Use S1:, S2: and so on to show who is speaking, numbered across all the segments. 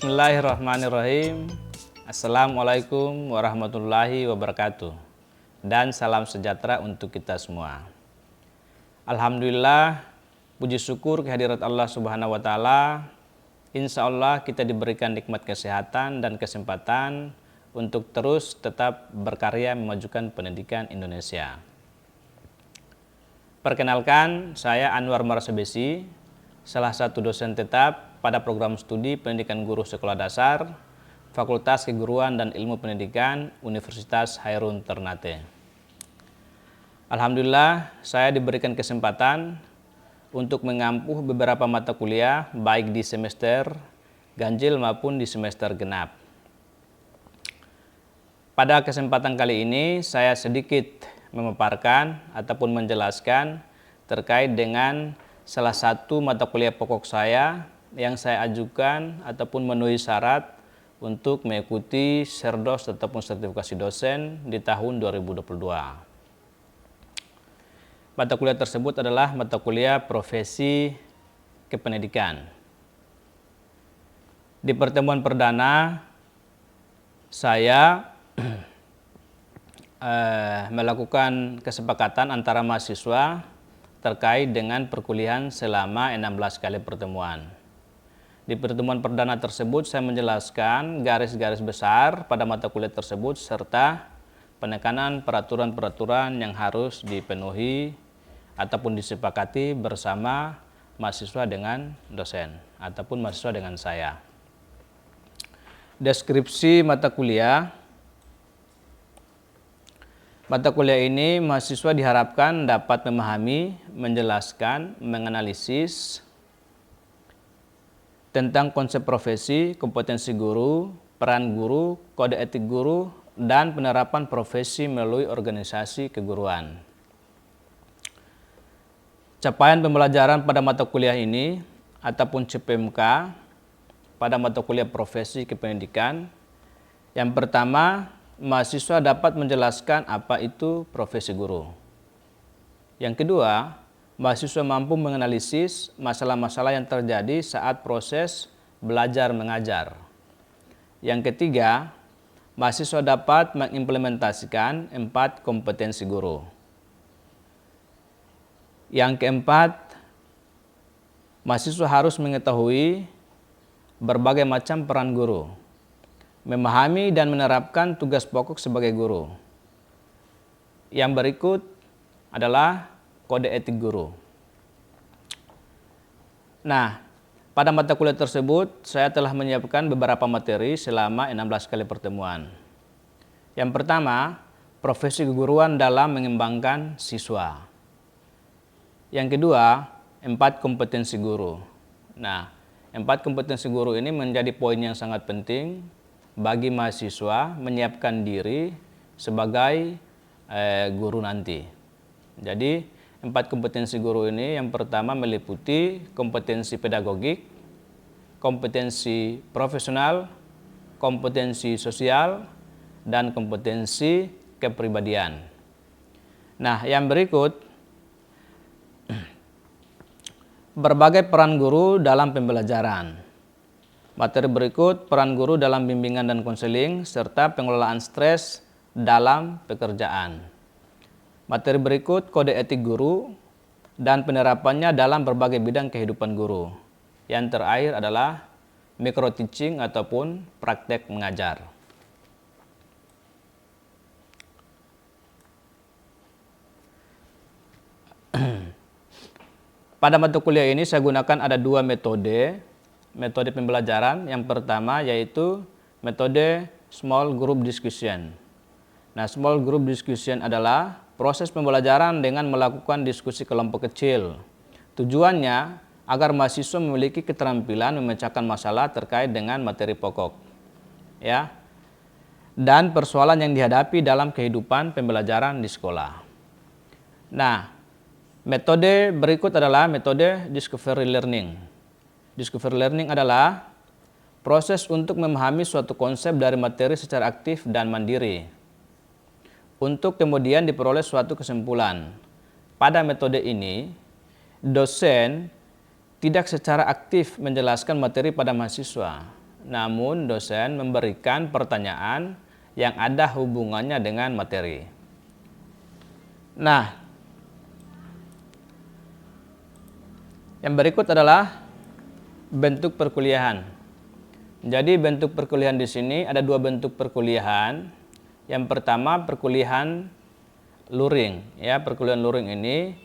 S1: Bismillahirrahmanirrahim. Assalamualaikum warahmatullahi wabarakatuh. Dan salam sejahtera untuk kita semua. Alhamdulillah, puji syukur kehadirat Allah Subhanahu wa Ta'ala. Insya Allah kita diberikan nikmat kesehatan dan kesempatan untuk terus tetap berkarya memajukan pendidikan Indonesia. Perkenalkan, saya Anwar Marasabesi, salah satu dosen tetap pada program studi pendidikan guru sekolah dasar, Fakultas Keguruan dan Ilmu Pendidikan, Universitas Hairun Ternate. Alhamdulillah, saya diberikan kesempatan untuk mengampu beberapa mata kuliah, baik di semester ganjil maupun di semester genap. Pada kesempatan kali ini, saya sedikit memaparkan ataupun menjelaskan terkait dengan salah satu mata kuliah pokok saya yang saya ajukan ataupun memenuhi syarat untuk mengikuti Serdos ataupun sertifikasi dosen di tahun 2022. Mata kuliah tersebut adalah mata kuliah profesi kependidikan. Di pertemuan perdana saya melakukan kesepakatan antara mahasiswa terkait dengan perkuliahan selama 16 kali pertemuan. Di pertemuan perdana tersebut saya menjelaskan garis-garis besar pada mata kuliah tersebut serta penekanan peraturan-peraturan yang harus dipenuhi ataupun disepakati bersama mahasiswa dengan dosen ataupun mahasiswa dengan saya. Deskripsi mata kuliah. Mata kuliah ini mahasiswa diharapkan dapat memahami, menjelaskan, menganalisis tentang konsep profesi, kompetensi guru, peran guru, kode etik guru, dan penerapan profesi melalui organisasi keguruan. Capaian pembelajaran pada mata kuliah ini ataupun CPMK pada mata kuliah profesi kependidikan. Yang pertama, mahasiswa dapat menjelaskan apa itu profesi guru. Yang kedua, mahasiswa mampu menganalisis masalah-masalah yang terjadi saat proses belajar mengajar. Yang ketiga, mahasiswa dapat mengimplementasikan 4 kompetensi guru. Yang keempat, mahasiswa harus mengetahui berbagai macam peran guru, memahami dan menerapkan tugas pokok sebagai guru. Yang berikut adalah kode etik guru. Nah, pada mata kuliah tersebut saya telah menyiapkan beberapa materi selama 16 kali pertemuan. Yang pertama, profesi keguruan dalam mengembangkan siswa. Yang kedua, 4 kompetensi guru. Nah, 4 kompetensi guru ini menjadi poin yang sangat penting bagi mahasiswa menyiapkan diri sebagai guru nanti. Jadi 4 kompetensi guru ini yang pertama meliputi kompetensi pedagogik, kompetensi profesional, kompetensi sosial, dan kompetensi kepribadian. Nah, yang berikut berbagai peran guru dalam pembelajaran. Materi berikut peran guru dalam bimbingan dan konseling serta pengelolaan stres dalam pekerjaan. Materi berikut kode etik guru dan penerapannya dalam berbagai bidang kehidupan guru. Yang terakhir adalah micro teaching ataupun praktek mengajar. Pada mata kuliah ini saya gunakan ada 2 metode pembelajaran. Yang pertama yaitu metode small group discussion. Nah, small group discussion adalah proses pembelajaran dengan melakukan diskusi kelompok kecil. Tujuannya agar mahasiswa memiliki keterampilan memecahkan masalah terkait dengan materi pokok, ya, dan persoalan yang dihadapi dalam kehidupan pembelajaran di sekolah. Nah, metode berikut adalah metode discovery learning. Discovery learning adalah proses untuk memahami suatu konsep dari materi secara aktif dan mandiri, untuk kemudian diperoleh suatu kesimpulan. Pada metode ini, dosen tidak secara aktif menjelaskan materi pada mahasiswa, namun dosen memberikan pertanyaan yang ada hubungannya dengan materi. Nah, yang berikut adalah bentuk perkuliahan. Jadi bentuk perkuliahan di sini ada dua bentuk perkuliahan. Yang pertama perkuliahan luring. Ya, perkuliahan luring ini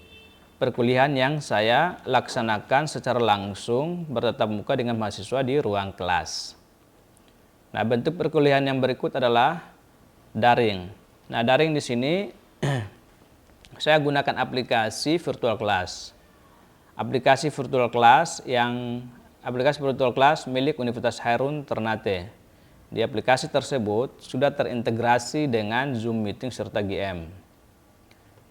S1: perkuliahan yang saya laksanakan secara langsung bertatap muka dengan mahasiswa di ruang kelas. Nah, bentuk perkuliahan yang berikut adalah daring. Nah, daring di sini saya gunakan aplikasi virtual class. Aplikasi virtual class milik Universitas Hairun Ternate. Di aplikasi tersebut sudah terintegrasi dengan Zoom Meeting serta GM.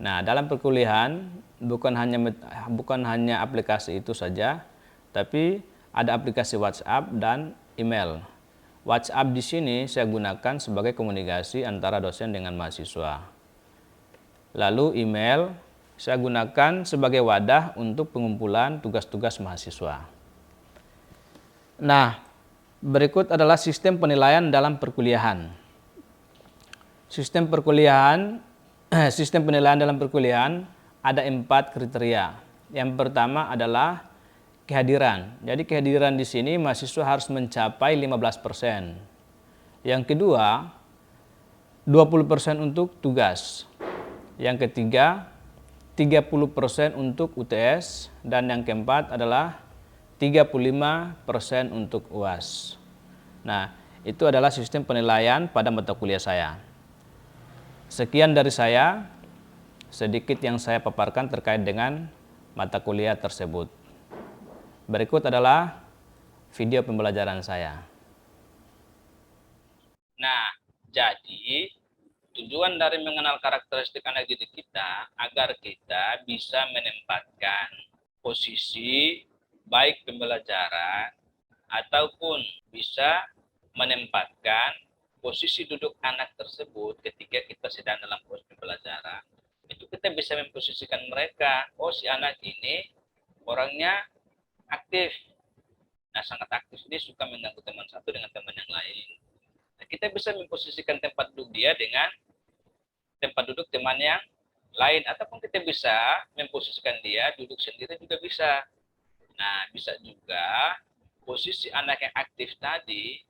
S1: Nah, dalam perkuliahan bukan hanya aplikasi itu saja, tapi ada aplikasi WhatsApp dan email. WhatsApp di sini saya gunakan sebagai komunikasi antara dosen dengan mahasiswa. Lalu email saya gunakan sebagai wadah untuk pengumpulan tugas-tugas mahasiswa. Nah, berikut adalah sistem penilaian dalam perkuliahan. Sistem penilaian dalam perkuliahan ada 4 kriteria. Yang pertama adalah kehadiran. Jadi kehadiran di sini mahasiswa harus mencapai 15%. Yang kedua, 20% untuk tugas. Yang ketiga, 30% untuk UTS, dan yang keempat adalah 35% untuk UAS. Nah, itu adalah sistem penilaian pada mata kuliah saya. Sekian dari saya, sedikit yang saya paparkan terkait dengan mata kuliah tersebut. Berikut adalah video pembelajaran saya. Nah, jadi tujuan dari mengenal karakteristik anak didik kita agar kita bisa menempatkan posisi baik pembelajaran ataupun bisa menempatkan posisi duduk anak tersebut ketika kita sedang dalam proses pembelajaran. Itu kita bisa memposisikan mereka, oh si anak ini orangnya aktif. Nah, sangat aktif, dia suka mengganggu teman satu dengan teman yang lain. Nah, kita bisa memposisikan tempat duduk dia dengan tempat duduk teman yang lain, ataupun kita bisa memposisikan dia duduk sendiri juga bisa. Nah, bisa juga posisi anak yang aktif tadi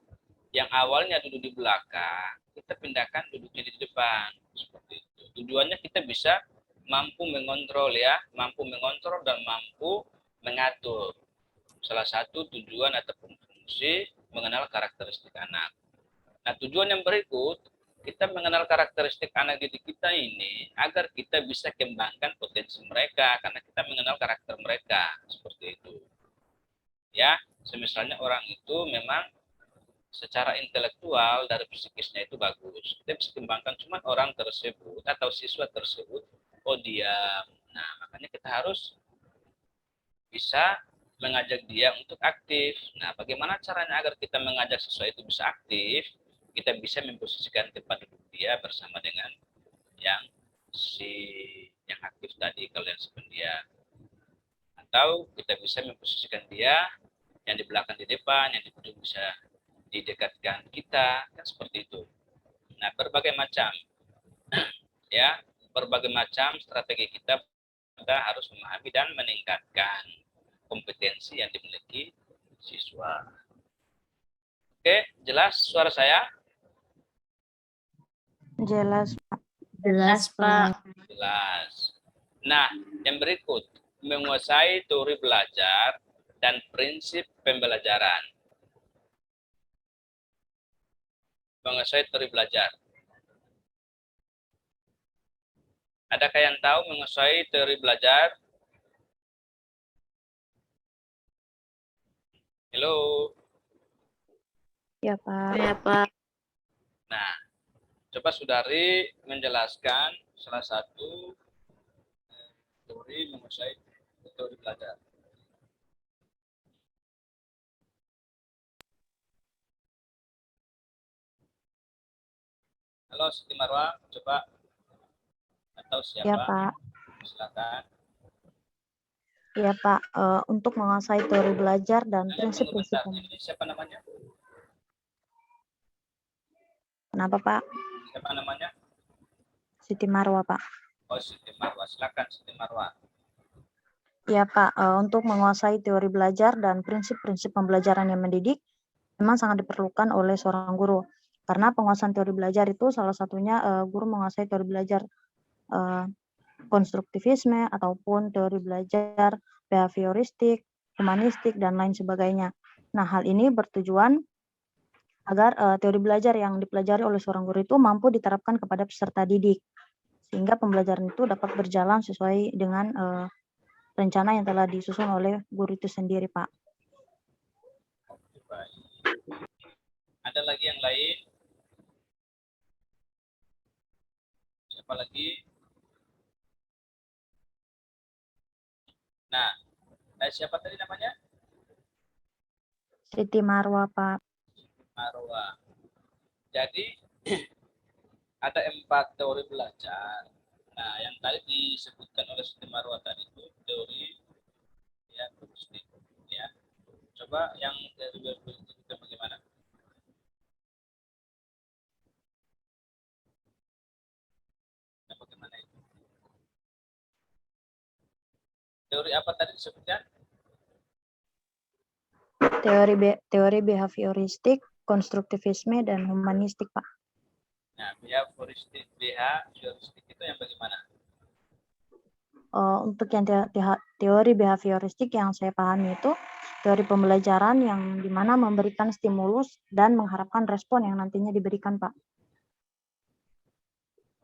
S1: yang awalnya duduk di belakang, kita pindahkan duduknya di depan. Seperti itu. Tujuannya kita bisa mampu mengontrol dan mampu mengatur. Salah satu tujuan ataupun fungsi mengenal karakteristik anak. Nah, tujuan yang berikut, kita mengenal karakteristik anak didik kita ini agar kita bisa kembangkan potensi mereka karena kita mengenal karakter mereka. Seperti itu. Ya, semisalnya orang itu memang secara intelektual dari psikisnya itu bagus, kita bisa kembangkan, cuman orang tersebut atau siswa tersebut diam. Nah, makanya kita harus bisa mengajak dia untuk aktif. Nah, bagaimana caranya agar kita mengajak siswa itu bisa aktif? Kita bisa memposisikan tempat duduk dia bersama dengan yang aktif tadi, kalau yang sependiam. Atau kita bisa memposisikan dia yang di belakang di depan, yang di ujung bisa didekatkan kita, kan seperti itu. Nah, berbagai macam strategi kita harus memahami dan meningkatkan kompetensi yang dimiliki siswa. Oke, jelas suara saya?
S2: Jelas, Pak.
S3: Jelas, Pak.
S1: Jelas. Nah, yang berikut, menguasai teori belajar dan prinsip pembelajaran. Menguasai teori belajar. Adakah yang tahu menguasai teori belajar? Halo?
S2: Ya, Pak.
S3: Ya, Pak.
S1: Nah, coba saudari menjelaskan salah satu teori menguasai teori belajar. Halo, Siti Marwa, coba, atau siapa?
S2: Ya, Pak.
S1: Silakan.
S2: Ya, Pak. Untuk menguasai teori belajar dan prinsip-prinsip.
S1: Ini siapa namanya?
S2: Kenapa, Pak?
S1: Siapa namanya?
S2: Siti Marwa, Pak.
S1: Oh, Siti Marwa. Silakan Siti Marwa.
S2: Ya, Pak, untuk menguasai teori belajar dan prinsip-prinsip pembelajaran yang mendidik memang sangat diperlukan oleh seorang guru. Karena penguasaan teori belajar itu salah satunya guru menguasai teori belajar konstruktivisme ataupun teori belajar behavioristik, humanistik, dan lain sebagainya. Nah, hal ini bertujuan agar teori belajar yang dipelajari oleh seorang guru itu mampu diterapkan kepada peserta didik, sehingga pembelajaran itu dapat berjalan sesuai dengan rencana yang telah disusun oleh guru itu sendiri, Pak.
S1: Baik. Ada lagi yang lain? Siapa lagi? Nah, siapa tadi namanya?
S2: Siti Marwa, Pak.
S1: Marwa. Jadi ada 4 teori belajar. Nah, yang tadi disebutkan oleh Siti Marwa tadi itu teori ya heuristik ya. Coba yang teori heuristik itu bagaimana? Nah, bagaimana itu? Teori apa tadi disebutkan?
S2: Teori behavioristik, konstruktivisme, dan humanistik, Pak.
S1: Nah, behavioristik itu yang bagaimana?
S2: Untuk yang teori behavioristik yang saya pahami itu teori pembelajaran yang dimana memberikan stimulus dan mengharapkan respon yang nantinya diberikan, Pak.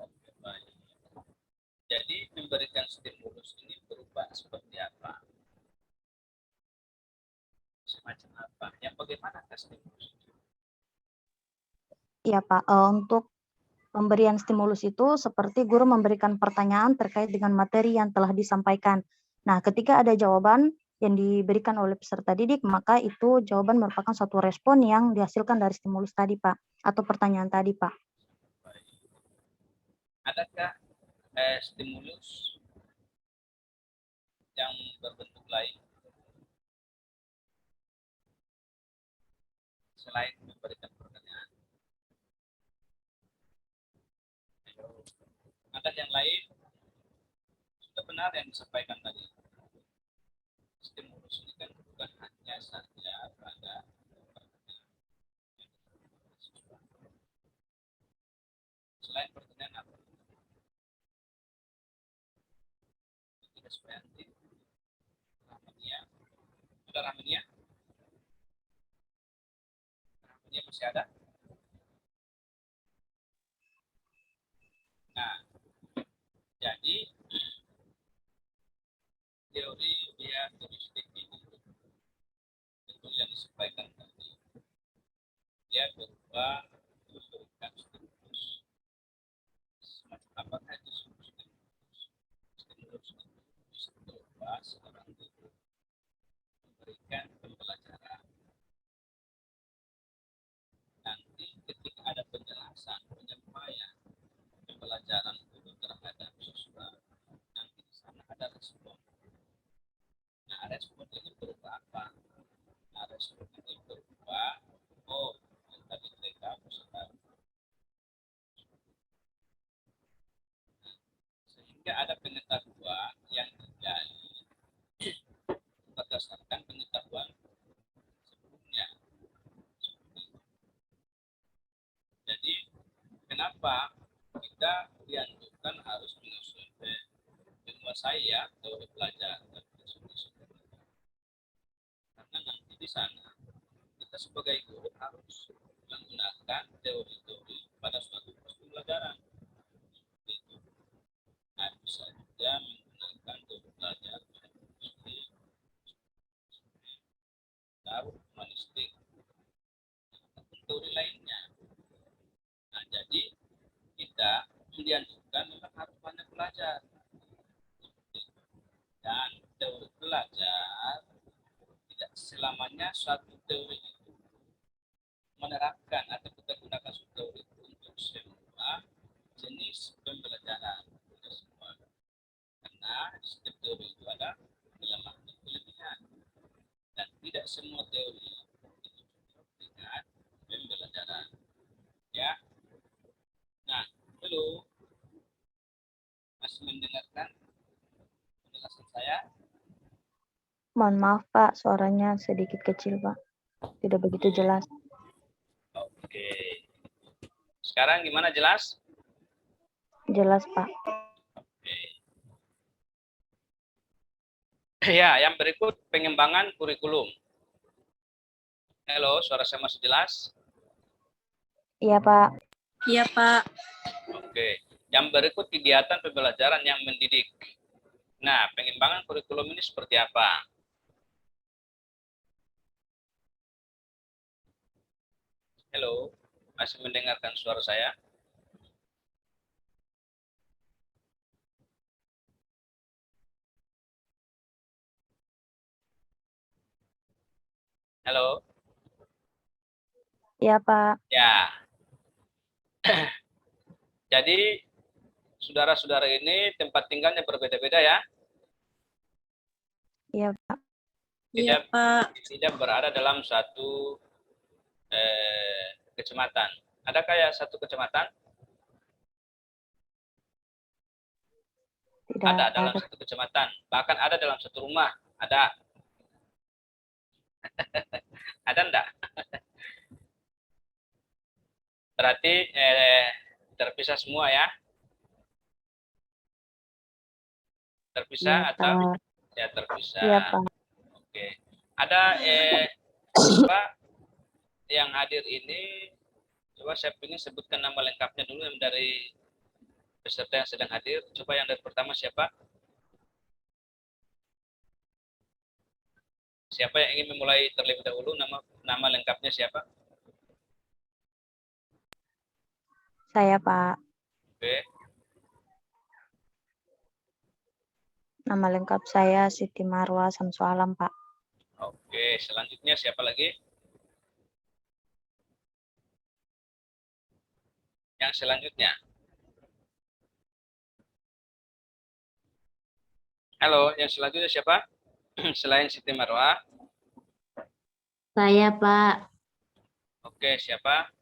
S1: Oke, baik. Jadi memberikan stimulus ini berupa seperti apa? Semacam apa? Yang bagaimana stimulus itu?
S2: Iya, Pak. Untuk pemberian stimulus itu seperti guru memberikan pertanyaan terkait dengan materi yang telah disampaikan. Nah, ketika ada jawaban yang diberikan oleh peserta didik, maka itu jawaban merupakan suatu respon yang dihasilkan dari stimulus tadi, Pak, atau pertanyaan tadi, Pak.
S1: Baik. Adakah stimulus yang berbentuk lain selain memberikan pertanyaan? Ada yang lain? Sudah benar yang disampaikan tadi. Stimulus ini kan bukan hanya saja pada selain pertanyaan apa? Tidak Supriyanti, Rahmania, ada Rahmania? Rahmania masih ada? Nah, jadi teori dia heuristik ini itu yang disampaikan tadi dia berupa memberikan stimulus semacam apakah itu stimulus itu bisa berupa seorang guru memberikan pembelajaran. Nanti ketika ada penjelasan penyampaian pembelajaran guru terhadap siswa, nanti di sana ada respon. Nah, respon ini berupa apa? Nah, respon ini berupa oh, yang tadi mereka peserta. Sehingga ada pengetahuan yang terjadi berdasarkan pengetahuan sebelumnya. Jadi, kenapa kita dianjurkan harus menguasai ya teori belajar dan karena nanti di sana kita sebagai guru harus menggunakan teori-teori pada suatu pembelajaran. Itu nah, bisa juga menggunakan teori belajar tahu humanistik ataupun teori lainnya. Nah, jadi kita dianjurkan memang harus banyak belajar dan teori belajar tidak selamanya suatu teori itu menerapkan atau kita gunakan suatu teori itu untuk semua jenis pembelajaran tidak semua karena di setiap teori itu ada kelemahan dan kelebihan dan tidak semua teori itu cocok dengan pembelajaran ya. Halo, masih mendengarkan penjelasan saya?
S2: Mohon maaf Pak, suaranya sedikit kecil Pak. Tidak begitu jelas.
S1: Oke. Sekarang gimana, jelas?
S2: Jelas Pak.
S1: Oke. Ya, yang berikut pengembangan kurikulum. Halo, suara saya masih jelas?
S2: Iya Pak.
S3: Iya, Pak.
S1: Oke. Yang berikut kegiatan pembelajaran yang mendidik. Nah, pengembangan kurikulum ini seperti apa? Halo, masih mendengarkan suara saya? Halo?
S2: Iya Pak.
S1: Ya, jadi saudara-saudara ini tempat tinggalnya berbeda-beda ya?
S2: Iya Pak.
S3: Iya,
S1: Tidak
S3: Pak.
S1: tidak berada dalam satu kecamatan. Adakah ya satu kecamatan?
S2: Tidak
S1: Ada dalam
S2: ada.
S1: satu kecamatan. Bahkan ada dalam satu rumah. Ada. Ada enggak? Berarti terpisah semua ya? Terpisah
S2: Iya
S1: atau
S2: Pak.
S1: ya terpisah?
S2: Iya Pak.
S1: Oke. Ada Pak yang hadir ini, coba saya ingin sebutkan nama lengkapnya dulu yang dari peserta yang sedang hadir. Coba yang dari pertama siapa? Siapa yang ingin memulai terlebih dahulu? Nama lengkapnya siapa?
S2: Saya Pak.
S1: Oke.
S2: Nama lengkap saya Siti Marwa Samsu Alam Pak.
S1: Oke, selanjutnya siapa lagi? Yang selanjutnya. Halo, yang selanjutnya siapa? Selain Siti Marwa.
S3: Saya, Pak.
S1: Oke, siapa?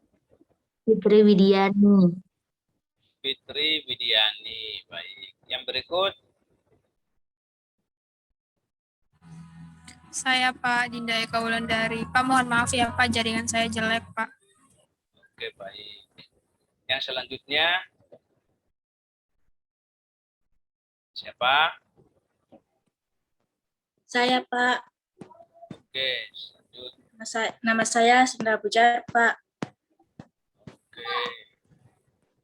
S3: Fitri Widiani.
S1: Fitri Widiani. Baik. Yang berikut.
S4: Saya Pak Dinda Eka Wulandari. Pak mohon maaf ya Pak, jaringan saya jelek Pak.
S1: Oke, baik. Yang selanjutnya. Siapa?
S3: Saya, Pak.
S1: Oke, selanjut.
S3: Nama saya Sindra Pujar, Pak.
S1: Oke.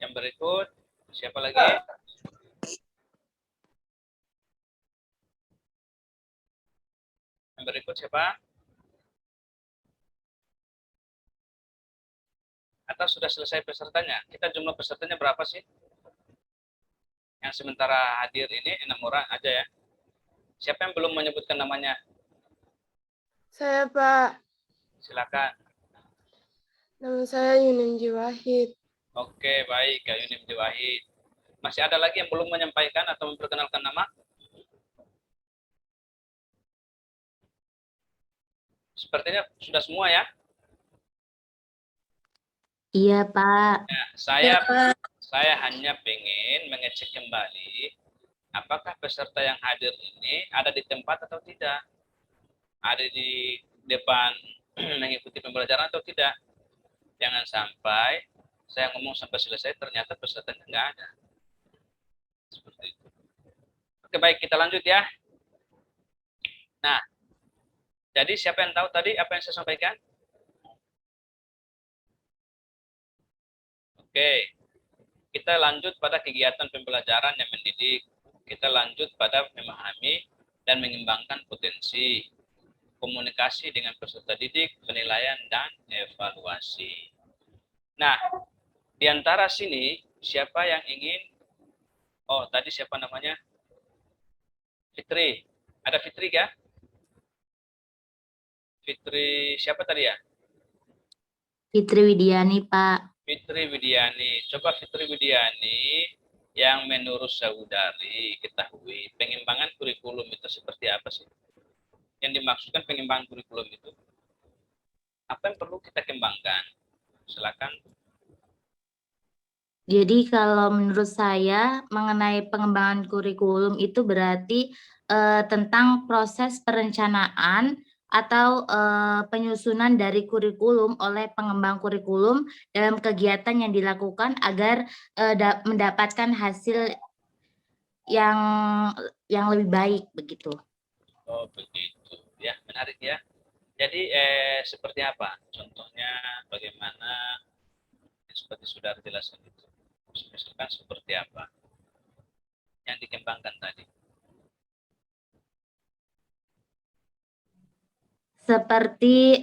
S1: Yang berikut. Siapa lagi? Yang berikut siapa? Atau sudah selesai pesertanya? Kita jumlah pesertanya berapa sih? Yang sementara hadir ini 6 orang aja ya. Siapa yang belum menyebutkan namanya?
S5: Saya Pak,
S1: Silakan.
S5: nama saya Yunin Jiwahid.
S1: Oke, baik, Kak Yunim Wahid. Masih ada lagi yang belum menyampaikan atau memperkenalkan nama? Sepertinya sudah semua ya.
S3: Iya, Pak.
S1: Nah,
S3: Iya, Pak.
S1: saya hanya pengen mengecek kembali apakah peserta yang hadir ini ada di tempat atau tidak. Ada di depan mengikuti pembelajaran atau tidak. Jangan sampai saya ngomong sampai selesai ternyata pesertanya nggak ada. Seperti itu. Oke, baik, kita lanjut ya. Nah, jadi siapa yang tahu tadi apa yang saya sampaikan? Oke, kita lanjut pada kegiatan pembelajaran yang mendidik. Kita lanjut pada memahami dan mengembangkan potensi komunikasi dengan peserta didik, penilaian, dan evaluasi. Nah, di antara sini, siapa yang ingin, oh tadi siapa namanya? Fitri. Ada Fitri ya? Fitri, siapa tadi ya?
S3: Fitri Widiani, Pak.
S1: Fitri Widiani. Coba Fitri Widiani yang menurut saudari ketahui pengembangan kurikulum itu seperti apa sih? Yang dimaksudkan pengembangan kurikulum itu apa yang perlu kita kembangkan? Silakan.
S3: Jadi kalau menurut saya mengenai pengembangan kurikulum itu berarti tentang proses perencanaan atau penyusunan dari kurikulum oleh pengembang kurikulum dalam kegiatan yang dilakukan agar mendapatkan hasil yang lebih baik begitu.
S1: Oh, begitu. Ya, menarik ya. Jadi seperti apa? Contohnya bagaimana seperti sudah dijelaskan itu. Misalkan seperti apa yang dikembangkan tadi?
S3: Seperti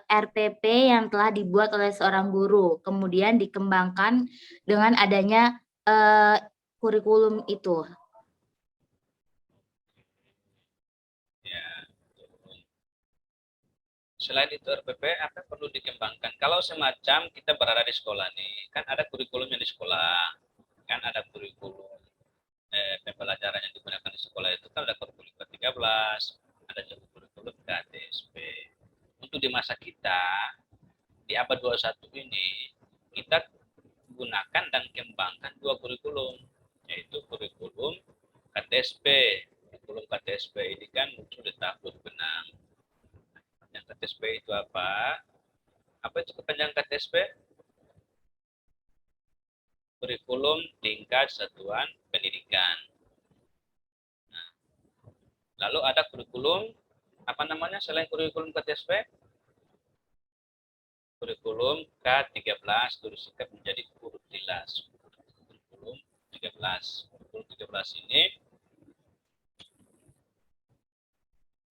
S3: RPP yang telah dibuat oleh seorang guru, kemudian dikembangkan dengan adanya kurikulum itu.
S1: Ya. Selain itu RPP, apa perlu dikembangkan? Kalau semacam kita berada di sekolah nih, kan ada kurikulumnya di sekolah, kan ada kurikulum pembelajaran yang digunakan di sekolah itu kan ada kurikulum ke-13, ada juga kurikulum KTSP. Untuk di masa kita, di abad 21 ini, kita gunakan dan kembangkan dua kurikulum, yaitu kurikulum KTSP. Kurikulum KTSP ini kan muncul di tahun ke-6. Yang KTSP itu apa? Apa itu kepanjangan KTSP? Kurikulum tingkat satuan pendidikan. Nah, lalu ada kurikulum apa namanya selain kurikulum KTSP? Kurikulum K13 disingkat menjadi Kurtilas. Kurikulum 13. Kurikulum 13 ini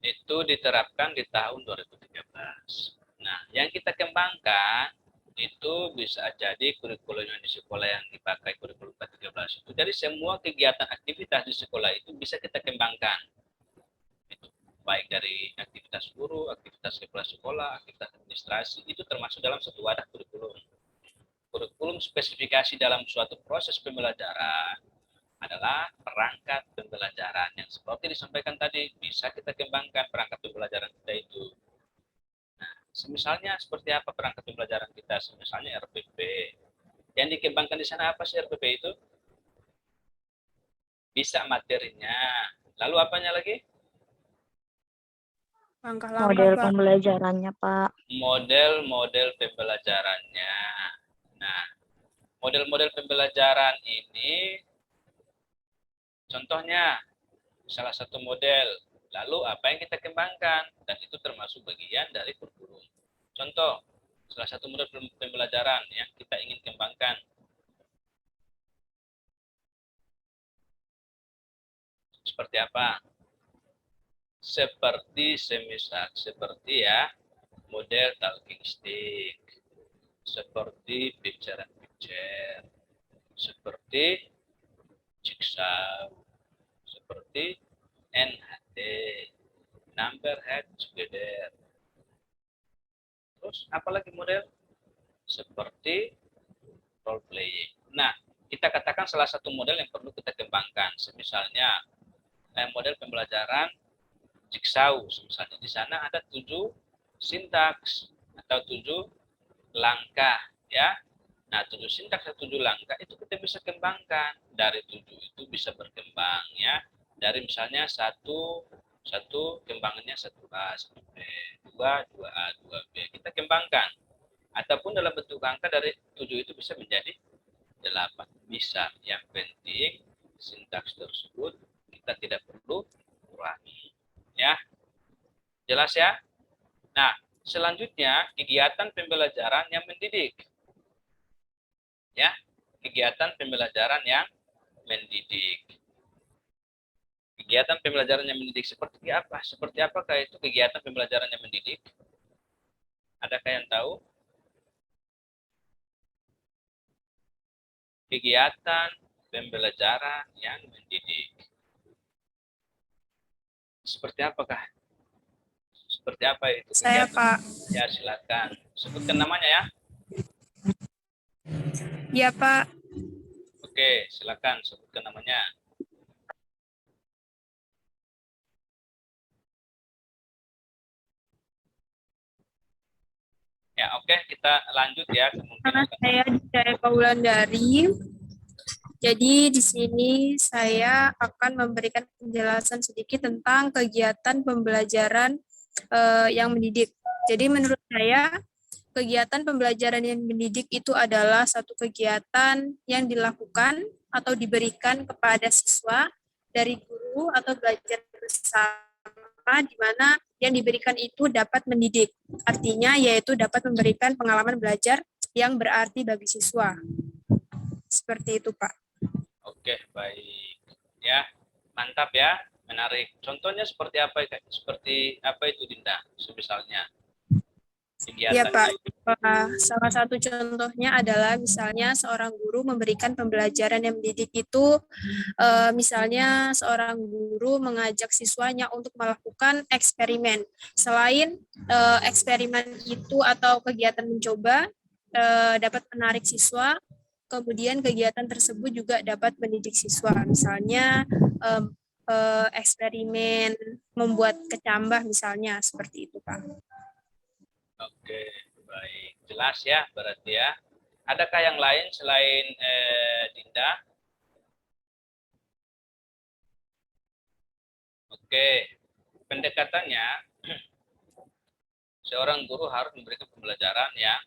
S1: itu diterapkan di tahun 2013. Nah, yang kita kembangkan itu bisa jadi kurikulum yang di sekolah yang dipakai kurikulum K13 itu. Jadi semua kegiatan aktivitas di sekolah itu bisa kita kembangkan. Itu baik dari aktivitas guru, aktivitas kepala sekolah, aktivitas administrasi, itu termasuk dalam satu wadah kurikulum. Kurikulum spesifikasi dalam suatu proses pembelajaran adalah perangkat pembelajaran yang seperti disampaikan tadi, bisa kita kembangkan perangkat pembelajaran kita itu. Nah, misalnya seperti apa perangkat pembelajaran kita? Misalnya RPP. Yang dikembangkan di sana apa sih RPP itu? Bisa materinya. Lalu apanya lagi?
S4: Langkah-langkah,
S2: Model
S4: Pak.
S2: pembelajarannya, Pak.
S1: Model-model pembelajarannya. Nah, model-model pembelajaran ini contohnya salah satu model. Lalu apa yang kita kembangkan? Dan itu termasuk bagian dari kurikulum. Contoh, salah satu model pembelajaran yang kita ingin kembangkan. Seperti apa? Seperti ya model talking stick, seperti picture and picture, seperti jigsaw, seperti NHT, number head together. Terus apalagi model seperti role playing. Nah, kita katakan salah satu model yang perlu kita kembangkan, misalnya model pembelajaran jigsaw, misalnya di sana ada 7 sintaks atau 7 langkah, ya. Nah, 7 sintaks atau 7 langkah itu kita bisa kembangkan. Dari 7 itu bisa berkembang, ya. Dari misalnya satu kembangannya 1A, 1B, 2A, 2B. Kita kembangkan. Ataupun dalam bentuk angka dari 7 itu bisa menjadi 8. Bisa. Yang penting sintaks tersebut kita tidak perlu kurangi. Ya. Jelas ya? Nah, selanjutnya kegiatan pembelajaran yang mendidik. Ya, kegiatan pembelajaran yang mendidik. Kegiatan pembelajaran yang mendidik seperti apa? Seperti apakah itu kegiatan pembelajaran yang mendidik? Adakah yang tahu? Kegiatan pembelajaran yang mendidik. Seperti apakah? Seperti apa itu
S4: Saya,
S1: kegiatan?
S4: Pak.
S1: Ya, silakan. Sebutkan namanya ya.
S4: Ya, Pak.
S1: Oke, silakan sebutkan namanya. Ya, oke, kita lanjut ya.
S4: Nama saya Dinda Eka Wulandari. Jadi di sini saya akan memberikan penjelasan sedikit tentang kegiatan pembelajaran yang mendidik. Jadi menurut saya kegiatan pembelajaran yang mendidik itu adalah satu kegiatan yang dilakukan atau diberikan kepada siswa dari guru atau belajar bersama, di mana yang diberikan itu dapat mendidik. Artinya yaitu dapat memberikan pengalaman belajar yang berarti bagi siswa. Seperti itu, Pak.
S1: Oke, baik. Ya, mantap ya, menarik. Contohnya seperti apa? Seperti apa itu, Dinda? Misalnya
S4: Iya,
S1: kegiatan.
S4: Pak. Salah satu contohnya adalah misalnya seorang guru memberikan pembelajaran yang mendidik itu, misalnya seorang guru mengajak siswanya untuk melakukan eksperimen. Selain eksperimen itu atau kegiatan mencoba dapat menarik siswa, kemudian kegiatan tersebut juga dapat mendidik siswa. Misalnya eksperimen membuat kecambah misalnya, seperti itu, Pak.
S1: Oke, baik. Jelas ya berarti ya. Adakah yang lain selain Dinda? Oke, pendekatannya seorang guru harus memberikan pembelajaran yang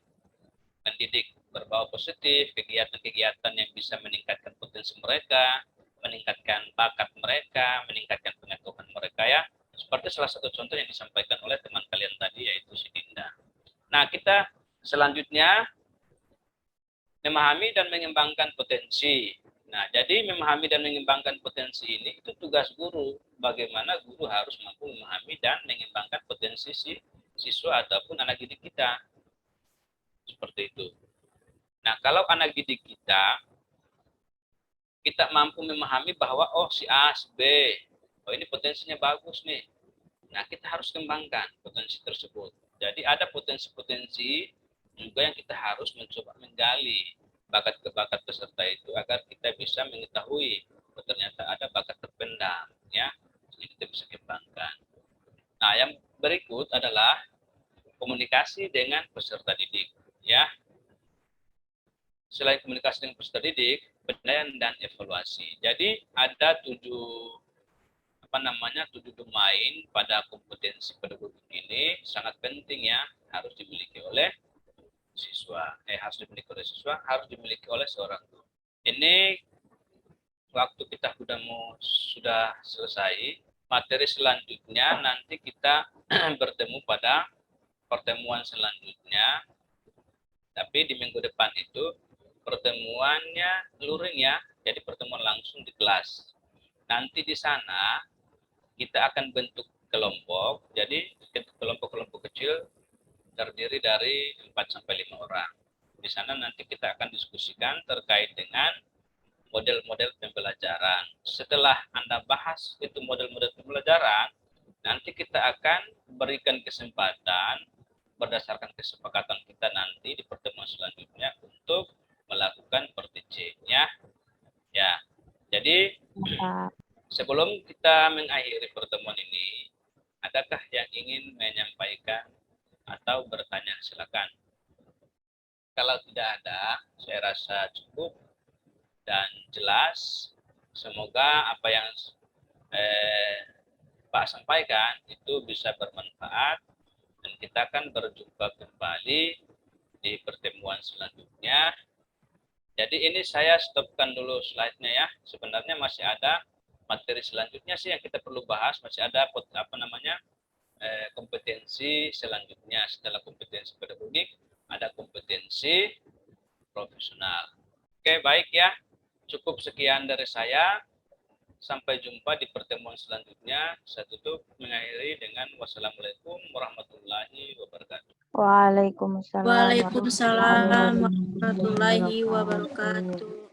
S1: mendidik, berbau positif, kegiatan-kegiatan yang bisa meningkatkan potensi mereka, meningkatkan bakat mereka, meningkatkan pengetahuan mereka ya. Seperti salah satu contoh yang disampaikan oleh teman kalian tadi, yaitu si Dinda. Nah, kita selanjutnya memahami dan mengembangkan potensi. Nah, jadi memahami dan mengembangkan potensi ini itu tugas guru. Bagaimana guru harus mampu memahami dan mengembangkan potensi siswa ataupun anak didik kita. Seperti itu. Nah, kalau anak didik kita mampu memahami bahwa oh si A, si B, oh ini potensinya bagus nih. Nah, kita harus kembangkan potensi tersebut. Jadi ada potensi-potensi juga yang kita harus mencoba menggali bakat-bakat peserta itu agar kita bisa mengetahui bahwa ternyata ada bakat terpendam ya, yang kita bisa kembangkan. Nah, yang berikut adalah komunikasi dengan peserta didik ya. Selain komunikasi dengan peserta didik, penilaian dan evaluasi. Jadi ada tujuh domain pada kompetensi pedagogik ini sangat penting ya, harus dimiliki oleh siswa. Harus dimiliki oleh seorang guru. Ini waktu kita sudah selesai. Materi selanjutnya nanti kita bertemu pada pertemuan selanjutnya. Tapi di minggu depan itu pertemuannya luring ya, jadi pertemuan langsung di kelas. Nanti di sana kita akan bentuk kelompok, jadi kelompok-kelompok kecil terdiri dari 4-5 orang. Di sana nanti kita akan diskusikan terkait dengan model-model pembelajaran. Setelah Anda bahas itu model-model pembelajaran, nanti kita akan berikan kesempatan berdasarkan kesepakatan kita nanti di pertemuan selanjutnya untuk melakukan pertemuan ya. Jadi sebelum kita mengakhiri pertemuan ini, adakah yang ingin menyampaikan atau bertanya? Silakan. Kalau tidak ada, saya rasa cukup dan jelas. Semoga apa yang Pak sampaikan itu bisa bermanfaat dan kita akan berjumpa kembali di pertemuan selanjutnya. Jadi ini saya stopkan dulu slide-nya ya. Sebenarnya masih ada materi selanjutnya sih yang kita perlu bahas, masih ada kompetensi selanjutnya. Setelah kompetensi pedagogik ada kompetensi profesional. Oke, baik ya. Cukup sekian dari saya. Sampai jumpa di pertemuan selanjutnya. Saya tutup mengakhiri dengan wassalamualaikum warahmatullahi wabarakatuh.
S2: Waalaikumsalam
S3: Waalaikumsalam warahmatullahi wabarakatuh.